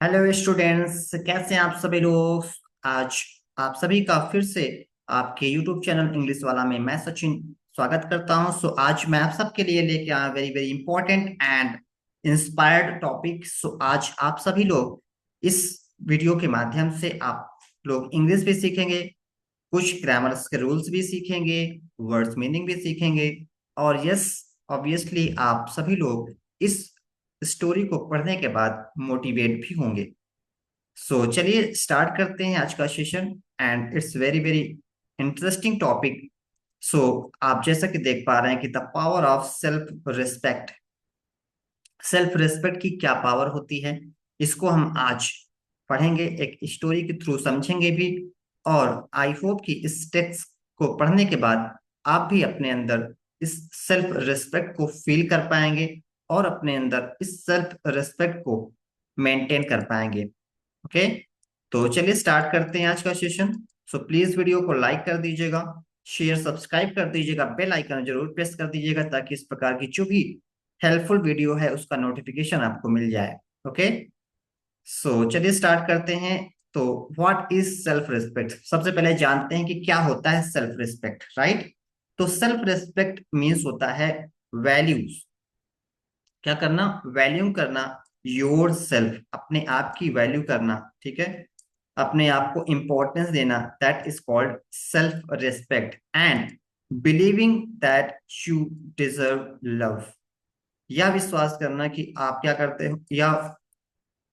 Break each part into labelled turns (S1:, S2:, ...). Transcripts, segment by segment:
S1: Hello students, कैसे हैं आप सभी लोग। आज आप सभी का फिर से आपके यूट्यूब चैनल इंग्लिश वाला में मैं सचिन स्वागत करता हूं। सो आज मैं आप सबके लिए लेके आया very very important and inspired topic. So आज आप सभी लोग इस वीडियो के माध्यम से आप लोग इंग्लिश भी सीखेंगे, कुछ ग्रामर्स के रूल्स भी सीखेंगे, वर्ड्स मीनिंग भी सीखेंगे और यस, ऑब्वियसली आप सभी लोग इस स्टोरी को पढ़ने के बाद मोटिवेट भी होंगे। सो चलिए स्टार्ट करते हैं आज का session and it's very very interesting topic. So आप जैसा कि देख पा रहे हैं कि the power of self respect. Self respect की क्या पावर होती है, इसको हम आज पढ़ेंगे, एक स्टोरी के थ्रू समझेंगे भी। और आई होप कि इस टेक्स्ट को पढ़ने के बाद आप भी अपने अंदर इस सेल्फ रिस्पेक्ट को फील कर पाएंगे और अपने अंदर इस सेल्फ रिस्पेक्ट को मेंटेन कर पाएंगे। ओके, तो चलिए स्टार्ट करते हैं आज का सेशन। सो प्लीज वीडियो को लाइक कर दीजिएगा, शेयर सब्सक्राइब कर दीजिएगा, बेल आइकन जरूर प्रेस कर दीजिएगा ताकि इस प्रकार की जो भी हेल्पफुल वीडियो है उसका नोटिफिकेशन आपको मिल जाए। ओके, सो चलिए स्टार्ट करते हैं। तो व्हाट इज सेल्फ रिस्पेक्ट, सबसे पहले जानते हैं कि क्या होता है सेल्फ रिस्पेक्ट, राइट। तो सेल्फ रिस्पेक्ट मीन्स होता है वैल्यूज, क्या करना, वैल्यू करना, योर सेल्फ, अपने आप की वैल्यू करना, ठीक है, अपने आप को इंपॉर्टेंस देना, that is called self respect. And believing that you deserve love, या विश्वास करना कि आप क्या करते हो, या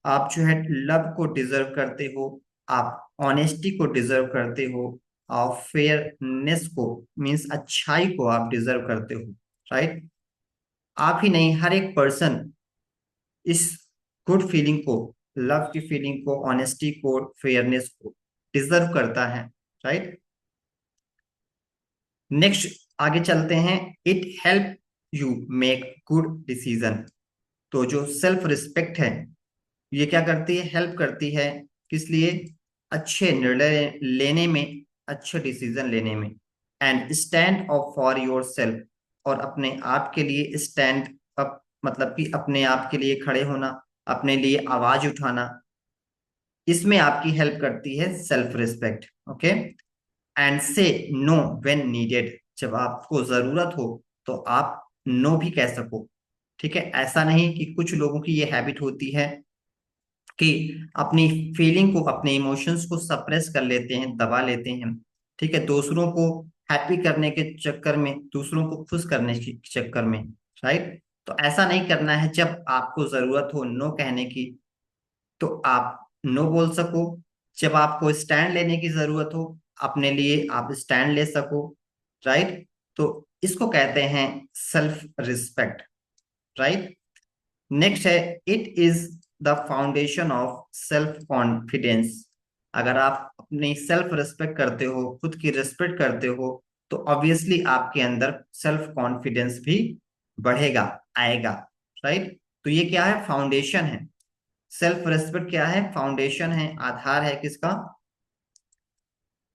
S1: आप जो है लव को डिजर्व करते हो, आप ऑनेस्टी को डिजर्व करते हो, आप फेयरनेस को मीन्स अच्छाई को आप डिजर्व करते हो, राइट। आप ही नहीं, हर एक पर्सन इस गुड फीलिंग को, लव की फीलिंग को, ऑनेस्टी को, फेयरनेस को डिजर्व करता है, राइट। नेक्स्ट आगे चलते हैं। It help you make good decision. तो जो सेल्फ रिस्पेक्ट है ये क्या करती है, हेल्प करती है, किस लिए, अच्छे निर्णय लेने में, अच्छे डिसीजन लेने में। And stand up for your self, और अपने आप के लिए स्टैंड अप, मतलब कि अपने आप के लिए खड़े होना, अपने लिए आवाज उठाना, इसमें आपकी हेल्प करती है सेल्फ रिस्पेक्ट। ओके, एंड से नो व्हेन नीडेड, जब आपको जरूरत हो तो आप नो भी कह सको, ठीक है। ऐसा नहीं कि कुछ लोगों की ये हैबिट होती है कि अपनी फीलिंग को, अपने इमोशंस को सप्रेस कर लेते हैं, दबा लेते हैं, ठीक है, दूसरों को हैप्पी करने के चक्कर में, दूसरों को खुश करने के चक्कर में, राइट। तो ऐसा नहीं करना है, जब आपको जरूरत हो नो कहने की तो आप नो बोल सको, जब आपको स्टैंड लेने की जरूरत हो अपने लिए आप स्टैंड ले सको, राइट। तो इसको कहते हैं सेल्फ रिस्पेक्ट, राइट। नेक्स्ट है, it is the foundation of self confidence. अगर आप अपनी सेल्फ रिस्पेक्ट करते हो, खुद की रिस्पेक्ट करते हो, तो ऑब्वियसली आपके अंदर सेल्फ कॉन्फिडेंस भी बढ़ेगा, आएगा, राइट। तो ये क्या है, फाउंडेशन है। सेल्फ रिस्पेक्ट क्या है, फाउंडेशन है, आधार है किसका,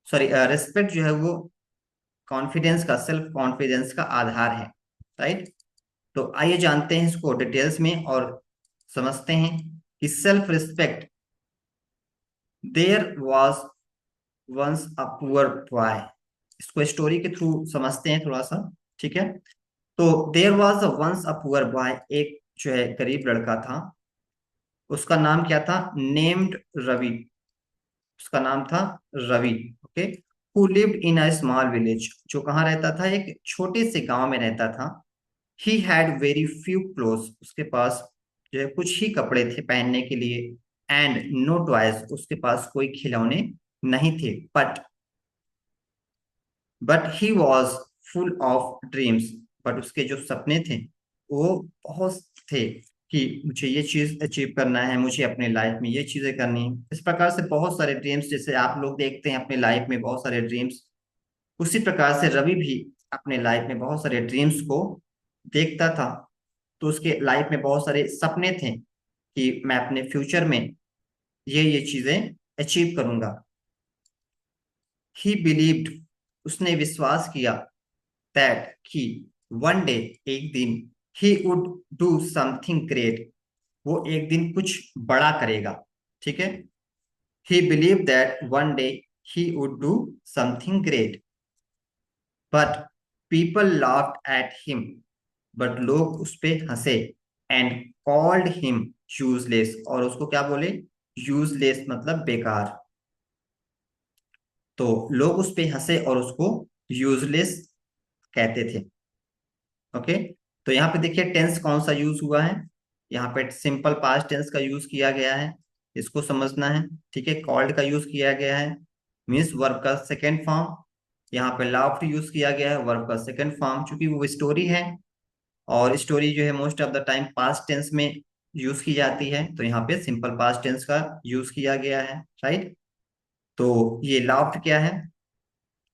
S1: सॉरी, रिस्पेक्ट जो है वो कॉन्फिडेंस का, सेल्फ कॉन्फिडेंस का आधार है, राइट। तो आइए जानते हैं इसको डिटेल्स में और समझते हैं कि self respect. There was once a poor boy, इसको स्टोरी के थ्रू समझते हैं थोड़ा सा, ठीक है। तो there was once a poor boy, एक जो है गरीब लड़का था, उसका नाम क्या था, नेम्ड रवि, उसका नाम था Ravi. Okay, who lived in a small village, जो कहाँ रहता था, एक छोटे से गांव में रहता था। He had very few clothes, उसके पास जो है कुछ ही कपड़े थे पहनने के लिए। एंड नो टॉयज, उसके पास कोई खिलौने नहीं थे। But he was full of dreams, but उसके जो सपने थे वो बहुत थे, कि मुझे ये चीज अचीव करना है, मुझे अपने लाइफ में ये चीजें करनी है, इस प्रकार से बहुत सारे ड्रीम्स, जैसे आप लोग देखते हैं अपने लाइफ में बहुत सारे ड्रीम्स, उसी प्रकार से रवि भी अपने लाइफ में बहुत सारे ड्रीम्स को देखता था। तो उसके लाइफ में बहुत सारे सपने थे कि मैं अपने फ्यूचर में ये चीजें अचीव करूंगा। ही बिलीव्ड, उसने विश्वास किया, दैट कि वन डे, एक दिन, he would do something great, वो एक दिन कुछ बड़ा करेगा। ठीक है। ही believe that one day he would do something great, but people laughed at him, but लोग उस पे हंसे, एंड कॉल्ड हिम यूजलेस, और उसको क्या बोले? यूजलेस मतलब बेकार। तो लोग उस पे हंसे और उसको यूजलेस कहते थे। ओके। तो यहाँ पे देखिए टेंस कौन सा यूज हुआ है। यहाँ पे सिंपल पास्ट टेंस का यूज किया गया है, इसको समझना है। ठीक है, कॉल्ड का यूज किया गया है, मीन्स वर्ब का सेकेंड फॉर्म। यहाँ पे लाफ्ट यूज किया गया है, वर्ब का सेकेंड फॉर्म, चूंकि वो स्टोरी है, और स्टोरी जो है most of the time past tense में यूज की जाती है, तो यहाँ पे सिंपल पास्ट टेंस का यूज किया गया है। राइट। तो ये लाफ्ट क्या है?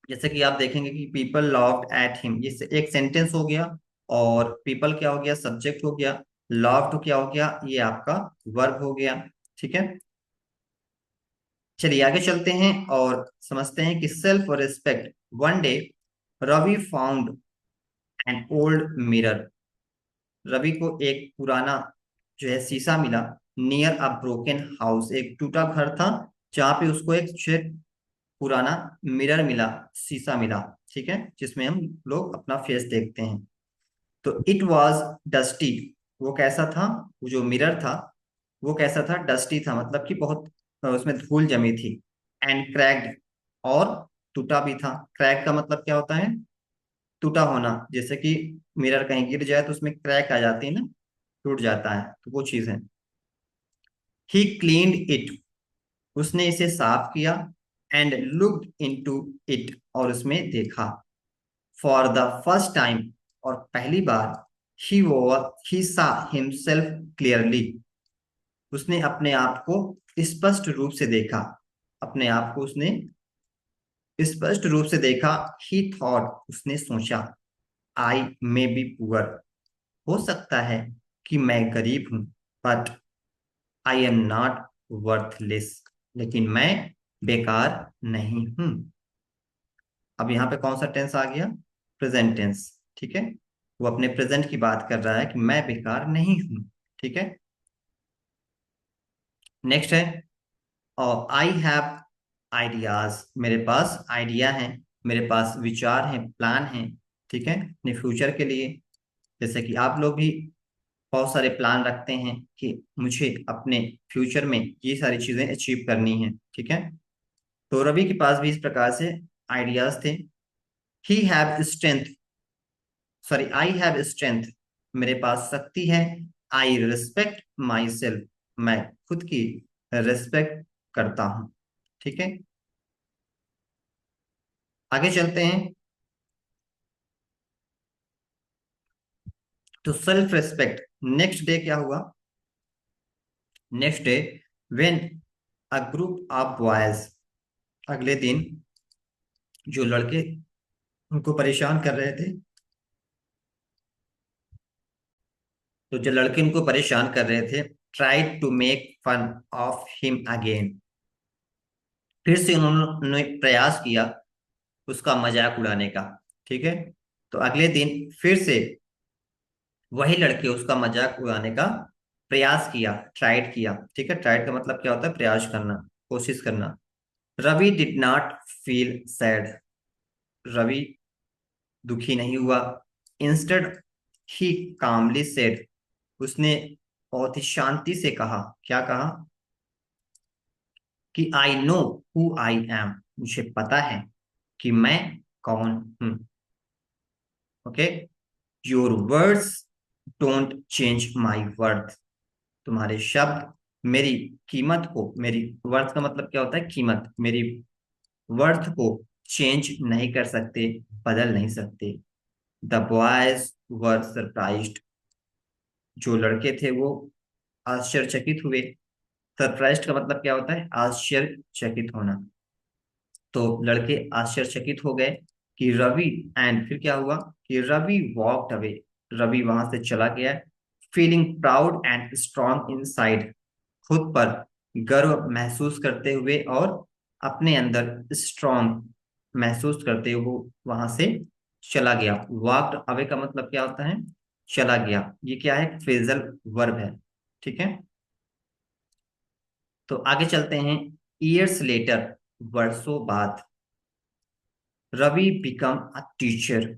S1: जैसे कि आप देखेंगे कि पीपल लॉफ्ड एट हिम, ये एक सेंटेंस हो गया, और पीपल क्या हो गया? सब्जेक्ट हो गया। लॉफ्ड क्या हो गया? ये आपका वर्ब हो गया। ठीक है। चलिए आगे चलते हैं और समझते हैं कि self respect. One day Ravi found an old mirror, Ravi को एक पुराना जो है शीशा मिला। नियर अ ब्रोकन हाउस, एक टूटा घर था जहां पे उसको एक पुराना मिरर मिला, शीशा मिला। ठीक है, जिसमें हम लोग अपना फेस देखते हैं। तो इट वॉज डस्टी, वो कैसा था? वो जो मिरर था वो कैसा था? डस्टी था, मतलब कि बहुत उसमें धूल जमी थी। एंड क्रैक्ड, और टूटा भी था। क्रैक का मतलब क्या होता है? टूटा होना। जैसे कि मिरर कहीं गिर जाए तो उसमें क्रैक आ जाती है ना, टूट जाता है, तो वो चीज है। ही क्लीन्ड इट, उसने इसे साफ किया। एंड लुक्ड इनटू इट, और उसमें देखा। फॉर द फर्स्ट टाइम, और पहली बार। ही सा हिमसेल्फ क्लियरली, उसने अपने आप को स्पष्ट रूप से देखा। अपने आप को उसने स्पष्ट रूप से देखा। ही थॉट, उसने सोचा। आई मे बी पुअर, हो सकता है कि मैं गरीब हूं, but I am not worthless, लेकिन मैं बेकार नहीं हूं। अब यहाँ पे कौन सा टेंस आ गया? Present tense. ठीक है, वो अपने प्रेजेंट की बात कर रहा है कि मैं बेकार नहीं हूं। ठीक है। नेक्स्ट है, और आई हैव आइडियाज, मेरे पास आइडिया है, मेरे पास विचार हैं, प्लान हैं। ठीक है, अपने फ्यूचर के लिए। जैसे कि आप लोग भी बहुत सारे प्लान रखते हैं कि मुझे अपने फ्यूचर में ये सारी चीजें अचीव करनी है। ठीक है, तो रवि के पास भी इस प्रकार से आइडियाज थे। He have strength, sorry, I have strength, मेरे पास शक्ति है। आई रिस्पेक्ट माई सेल्फ, मैं खुद की रिस्पेक्ट करता हूं। ठीक है, आगे चलते हैं। तो सेल्फ रिस्पेक्ट, नेक्स्ट डे क्या हुआ? Next day when a group of boys, अगले दिन जो लड़के उनको परेशान कर रहे थे, तो जो लड़के उनको परेशान कर रहे थे, tried to make fun of him again, फिर से उन्होंने प्रयास किया उसका मजाक उड़ाने का। ठीक है, तो अगले दिन फिर से वही लड़के उसका मजाक उड़ाने का प्रयास किया, ट्राइड किया। ठीक है, ट्राइड का मतलब क्या होता है? प्रयास करना, कोशिश करना। Ravi did not feel sad, Ravi दुखी नहीं हुआ। इंस्टेड ही कामली सेड, उसने बहुत ही शांति से कहा। क्या कहा? कि I know who I am, मुझे पता है कि मैं कौन हूं। Okay, your words don't change my worth, तुम्हारे शब्द मेरी कीमत को, मेरी वर्थ का मतलब क्या होता है? कीमत, मेरी वर्थ को चेंज नहीं कर सकते, बदल नहीं सकते। द बॉयज वर सरप्राइज्ड, जो लड़के थे वो आश्चर्यचकित हुए। सरप्राइज्ड का मतलब क्या होता है? आश्चर्यचकित होना। तो लड़के आश्चर्यचकित हो गए कि रवि, एंड फिर क्या हुआ? कि रवि वॉकड अवे, रवि वहां से चला गया। Feeling proud and strong inside, खुद पर गर्व महसूस करते हुए और अपने अंदर स्ट्रांग महसूस करते हुए वो वहां से चला गया। वॉकड अवे का मतलब क्या होता है? चला गया। ये क्या है? फ्रेजल वर्ब है। ठीक है, तो आगे चलते हैं। ईयर्स लेटर, वर्षों बाद, Ravi become a teacher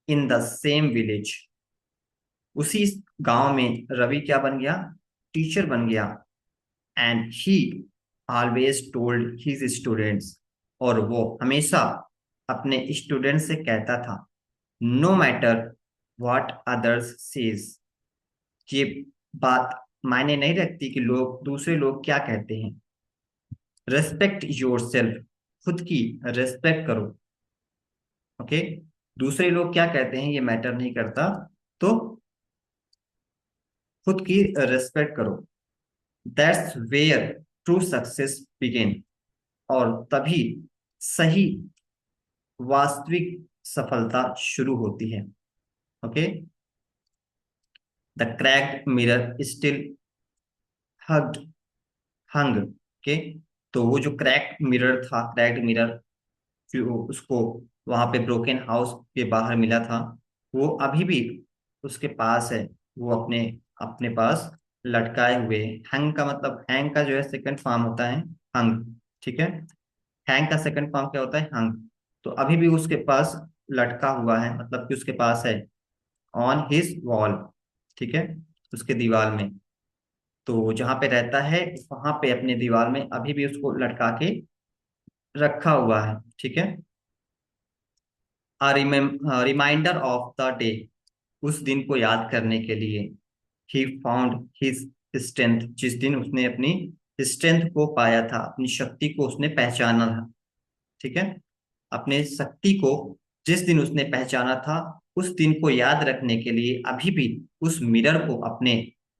S1: in the same village. उसी गांव में रवि क्या बन गया? टीचर बन गया। And he always told his students, और वो हमेशा अपने स्टूडेंट से कहता था, no matter what others says, ये बात मायने नहीं रखती कि लोग दूसरे लोग क्या कहते हैं। रेस्पेक्ट योर सेल्फ, खुद की रेस्पेक्ट करो। ओके, दूसरे लोग क्या कहते हैं ये मैटर नहीं करता, तो खुद की रेस्पेक्ट करो। That's where true success begin, और तभी सही वास्तविक सफलता शुरू होती है। Okay, the cracked mirror still hugged hung. Okay, तो वो जो क्रैक्ड मिरर था, क्रैक्ड मिरर जो उसको वहां पे ब्रोकन हाउस के बाहर मिला था, वो अभी भी उसके पास है। वो अपने अपने पास लटकाए हुए। हैंग का मतलब, हैंग का जो है सेकंड फॉर्म होता है हंग। ठीक है, हैंग का सेकंड फॉर्म क्या होता है? हंग। तो अभी भी उसके पास लटका हुआ है, मतलब कि उसके पास है, ऑन हिज वॉल। ठीक है, उसके दीवार में। तो जहां पे रहता है वहां पे अपने दीवार में अभी भी उसको लटका के रखा हुआ है। ठीक है, रिमाइंडर ऑफ द डे, उस दिन को याद करने के लिए। ही फाउंड हिज स्ट्रेंथ, जिस दिन उसने अपनी स्ट्रेंथ को पाया था, अपनी शक्ति को उसने पहचाना था। ठीक है, अपने शक्ति को जिस दिन उसने पहचाना था, उस दिन को याद रखने के लिए अभी भी उस मिरर को अपने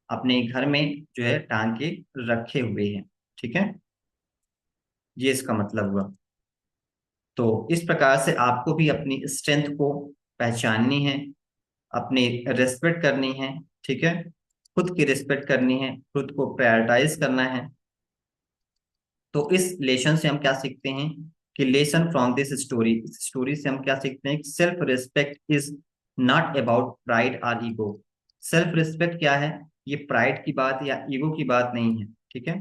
S1: अपने घर में जो है टांग के रखे हुए हैं। ठीक है, ये इसका मतलब हुआ। तो इस प्रकार से आपको भी अपनी स्ट्रेंथ को पहचाननी है, अपनी रिस्पेक्ट करनी है। ठीक है, खुद की रिस्पेक्ट करनी है, खुद को प्रायोरिटाइज करना है। तो इस लेसन से हम क्या सीखते हैं कि लेसन फ्रॉम दिस स्टोरी, इस स्टोरी से हम क्या सीखते हैं कि self respect is not about pride और ईगो। सेल्फ रिस्पेक्ट क्या है? ये प्राइड की बात या ईगो की बात नहीं है। ठीक है,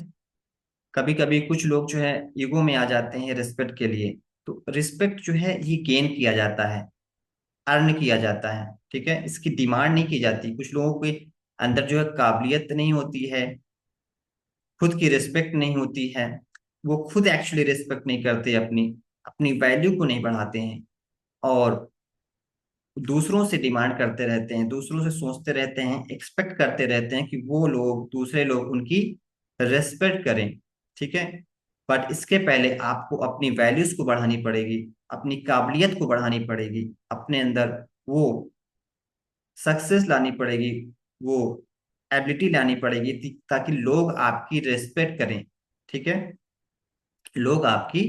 S1: कभी कभी कुछ लोग जो है ईगो में आ जाते हैं रिस्पेक्ट के लिए। तो रिस्पेक्ट जो है ये गेन किया जाता है, अर्न किया जाता है। ठीक है, इसकी डिमांड नहीं की जाती। कुछ लोगों के अंदर जो है काबिलियत नहीं होती है, खुद की रिस्पेक्ट नहीं होती है, वो खुद एक्चुअली रिस्पेक्ट नहीं करते, अपनी अपनी वैल्यू को नहीं बढ़ाते हैं, और दूसरों से डिमांड करते रहते हैं, दूसरों से सोचते रहते हैं, एक्सपेक्ट करते रहते हैं कि वो लोग, दूसरे लोग उनकी रेस्पेक्ट करें। ठीक है, बट इसके पहले आपको अपनी वैल्यूज को बढ़ानी पड़ेगी, अपनी काबिलियत को बढ़ानी पड़ेगी, अपने अंदर वो सक्सेस लानी पड़ेगी, वो एबिलिटी लानी पड़ेगी, ताकि लोग आपकी रेस्पेक्ट करें। ठीक है, लोग आपकी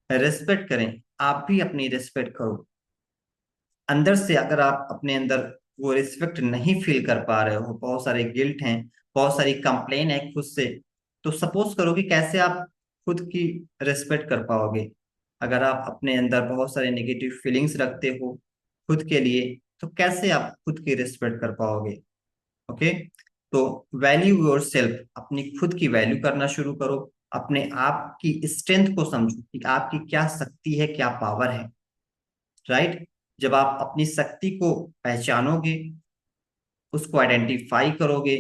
S1: रेस्पेक्ट करें, आप भी अपनी रेस्पेक्ट करो। अंदर से अगर आप अपने अंदर वो रिस्पेक्ट नहीं फील कर पा रहे हो, बहुत सारे गिल्ट हैं, बहुत सारी कंप्लेन है खुद से, तो सपोज करो कि कैसे आप खुद की रेस्पेक्ट कर पाओगे। अगर आप अपने अंदर बहुत सारे नेगेटिव फीलिंग्स रखते हो खुद के लिए, तो कैसे आप खुद की रेस्पेक्ट कर पाओगे? ओके, तो वैल्यू योर सेल्फ, अपनी खुद की वैल्यू करना शुरू करो। अपने आप की स्ट्रेंथ को समझो कि आपकी क्या शक्ति है, क्या पावर है। राइट, जब आप अपनी शक्ति को पहचानोगे, उसको आइडेंटिफाई करोगे,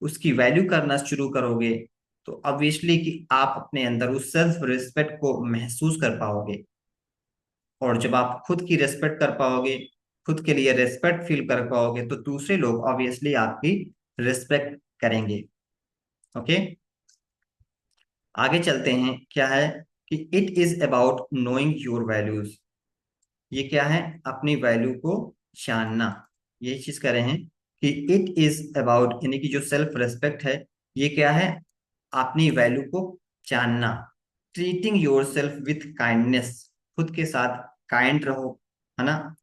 S1: उसकी वैल्यू करना शुरू करोगे, तो ऑब्वियसली कि आप अपने अंदर उस सेल्फ रिस्पेक्ट को महसूस कर पाओगे। और जब आप खुद की रेस्पेक्ट कर पाओगे, खुद के लिए रेस्पेक्ट फील कर पाओगे, तो दूसरे लोग ऑब्वियसली आपकी रेस्पेक्ट करेंगे। ओके, आगे चलते हैं। क्या है कि it is about knowing your values. ये क्या है? अपनी वैल्यू को जानना। यही चीज कह रहे हैं कि इट इज अबाउट, यानी कि जो सेल्फ रेस्पेक्ट है, ये क्या है? अपनी वैल्यू को जानना। Treating your self with kindness, खुद के साथ काइंड रहो, है ना।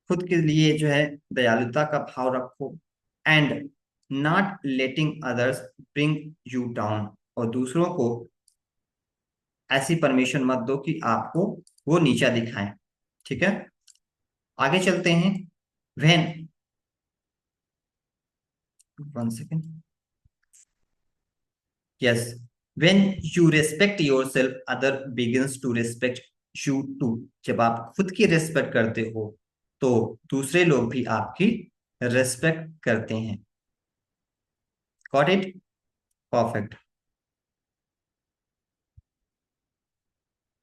S1: खुद के लिए जो है दयालुता का भाव रखो। And not letting others bring you down, और दूसरों को ऐसी परमिशन मत दो कि आपको वो नीचा दिखाएं। ठीक है, आगे चलते हैं। When, one second, yes, When you respect yourself, other begins to respect you too. जब आप खुद की रेस्पेक्ट करते हो तो दूसरे लोग भी आपकी रेस्पेक्ट करते हैं. Got it? Perfect.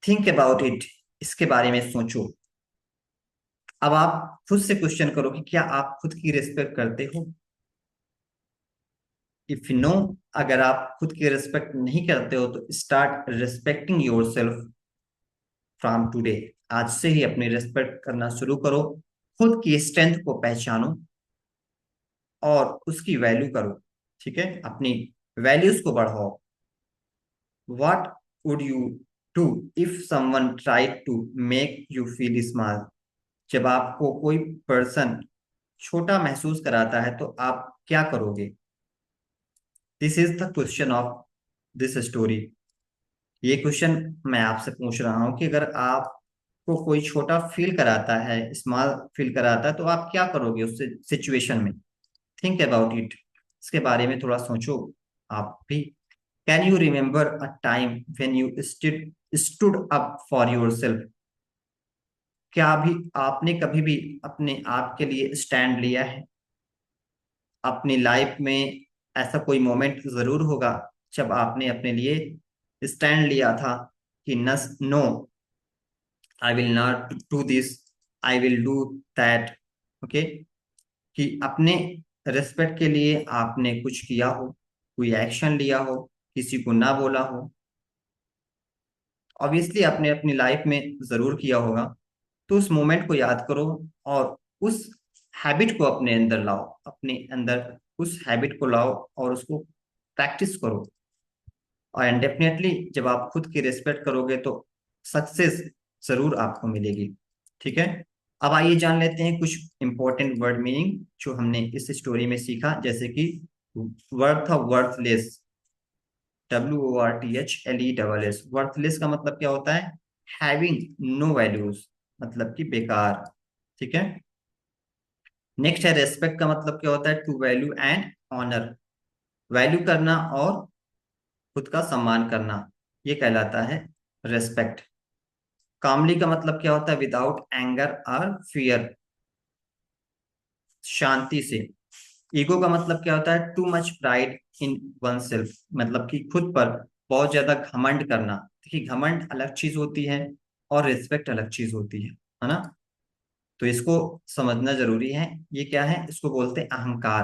S1: Think about it. इसके बारे में सोचो. अब आप खुद से क्वेश्चन करो कि क्या आप खुद की रिस्पेक्ट करते हो. इफ नो, अगर आप खुद की रिस्पेक्ट नहीं करते हो तो start respecting your self from today. आज से ही अपनी रिस्पेक्ट करना शुरू करो. खुद की स्ट्रेंथ को पहचानो और उसकी वैल्यू करो. ठीक है, अपनी वैल्यूज को बढ़ाओ. What would you do if someone tried to make you feel small. जब आपको कोई पर्सन छोटा महसूस कराता है तो आप क्या करोगे. This is the question of this story. ये क्वेश्चन मैं आपसे पूछ रहा हूँ कि अगर आपको कोई छोटा फील कराता है, स्मॉल फील कराता है, तो आप क्या करोगे उस सिचुएशन में. Think about it. इसके बारे में थोड़ा सोचो आप भी. Can you remember a time when you stood up for yourself. क्या भी आपने कभी भी अपने आप के लिए स्टैंड लिया है. अपनी लाइफ में ऐसा कोई मोमेंट जरूर होगा जब आपने अपने लिए स्टैंड लिया था कि नस no, I will not do this, I will do that. Okay, कि अपने रेस्पेक्ट के लिए आपने कुछ किया हो, कोई एक्शन लिया हो, किसी को ना बोला हो. ऑब्वियसली आपने अपनी लाइफ में जरूर किया होगा. तो उस मोमेंट को याद करो और उस हैबिट को अपने अंदर लाओ. अपने अंदर उस हैबिट को लाओ और उसको प्रैक्टिस करो. और डेफिनेटली जब आप खुद की रिस्पेक्ट करोगे तो सक्सेस जरूर आपको मिलेगी. ठीक है. अब आइए जान लेते हैं कुछ इंपॉर्टेंट वर्ड मीनिंग जो हमने इस स्टोरी में सीखा. जैसे कि worth of worthless. WORTHLESS. Worthless का मतलब क्या होता है. हैविंग नो वैल्यूज, मतलब कि बेकार. ठीक है. नेक्स्ट है रेस्पेक्ट का मतलब क्या होता है. To value and honour. Value करना और खुद का सम्मान करना, ये कहलाता है रेस्पेक्ट. कामली का मतलब क्या होता है. विदाउट एंगर और फियर, शांति से. ईगो का मतलब क्या होता है. Too much pride in one self, मतलब कि खुद पर बहुत ज्यादा घमंड करना. देखिए, घमंड अलग चीज होती है और रिस्पेक्ट अलग चीज होती है ना. तो इसको समझना जरूरी है. ये क्या है, इसको बोलते हैं अहंकार.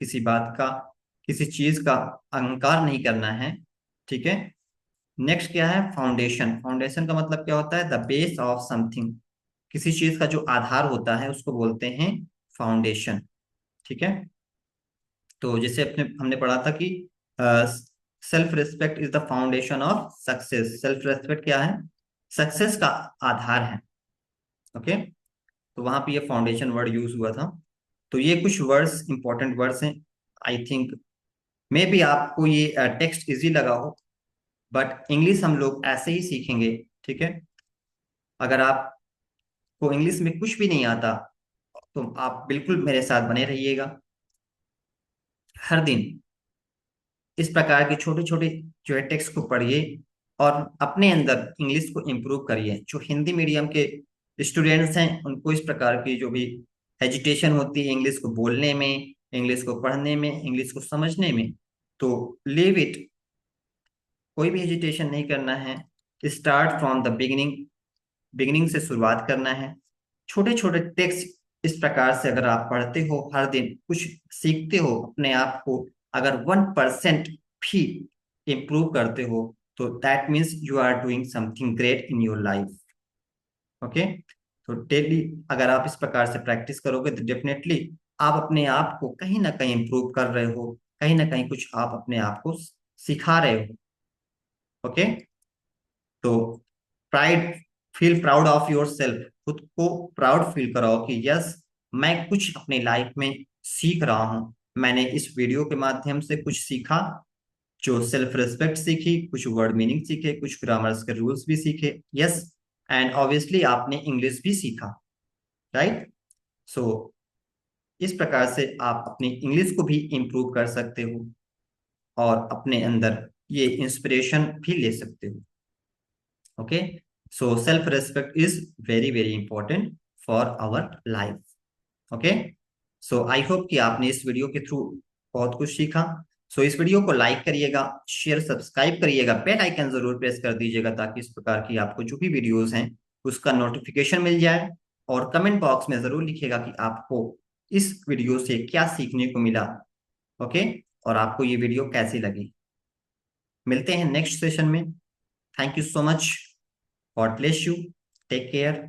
S1: किसी बात का, किसी चीज का अहंकार नहीं करना है. ठीक है. नेक्स्ट क्या है, फाउंडेशन. फाउंडेशन का मतलब क्या होता है. The base of something. किसी चीज का जो आधार होता है उसको बोलते हैं फाउंडेशन. ठीक है. तो जैसे अपने हमने पढ़ा था कि self respect is the foundation of success. Self respect क्या है, सक्सेस का आधार है. ओके. तो वहां पे ये फाउंडेशन वर्ड यूज हुआ था. तो ये कुछ वर्ड्स, इंपॉर्टेंट वर्ड्स हैं. आई थिंक मे बी आपको ये टेक्स्ट इजी लगा हो, बट इंग्लिश हम लोग ऐसे ही सीखेंगे. ठीक है. अगर आपको इंग्लिश में कुछ भी नहीं आता तो आप बिल्कुल मेरे साथ बने रहिएगा. हर दिन इस प्रकार के छोटे छोटे जो है टेक्स्ट को पढ़िए और अपने अंदर इंग्लिश को इम्प्रूव करिए. जो हिंदी मीडियम के स्टूडेंट्स हैं उनको इस प्रकार की जो भी हेजिटेशन होती है इंग्लिश को बोलने में, इंग्लिश को पढ़ने में, इंग्लिश को समझने में, तो लीव इट. कोई भी हेजिटेशन नहीं करना है. Start from the beginning. Beginning से शुरुआत करना है. छोटे छोटे टेक्स्ट इस प्रकार से अगर आप पढ़ते हो, हर दिन कुछ सीखते हो, अपने आप को अगर 1% भी इम्प्रूव करते हो तो that means you are doing something great in your life. Okay. तो डेली अगर आप इस प्रकार से प्रैक्टिस करोगे तो डेफिनेटली आप अपने आप को कहीं ना कहीं इम्प्रूव कर रहे हो. कहीं ना कहीं कुछ आप अपने आप को सिखा रहे हो. ओके. तो pride, feel proud of your self. खुद को प्राउड फील कराओ कि यस, मैं कुछ अपनी लाइफ में सीख रहा हूं. मैंने इस वीडियो के माध्यम से कुछ सीखा, जो सेल्फ रिस्पेक्ट सीखी, कुछ वर्ड मीनिंग सीखे, कुछ ग्रामर्स के रूल्स भी सीखे. यस. एंड ऑब्वियसली आपने इंग्लिश भी सीखा. राइट. सो इस प्रकार से आप अपनी इंग्लिश को भी इम्प्रूव कर सकते हो और अपने अंदर ये इंस्पिरेशन भी ले सकते हो। Okay, so self respect is very very important for our life. Okay, so I hope कि आपने इस वीडियो के थ्रू बहुत कुछ सीखा। सो इस वीडियो को लाइक करिएगा, शेयर सब्सक्राइब करिएगा, बेल आइकन जरूर प्रेस कर दीजिएगा ताकि इस प्रकार की आपको जो भी वीडियोस हैं उसका नोटिफिकेशन मिल जाए। और कमेंट बॉक्स में जरूर लिखिएगा कि आपको इस वीडियो से क्या सीखने को मिला। ओके, और आपको ये वीडियो कैसी लगी। मिलते हैं नेक्स्ट सेशन में। Thank you so much. God bless you. Take care.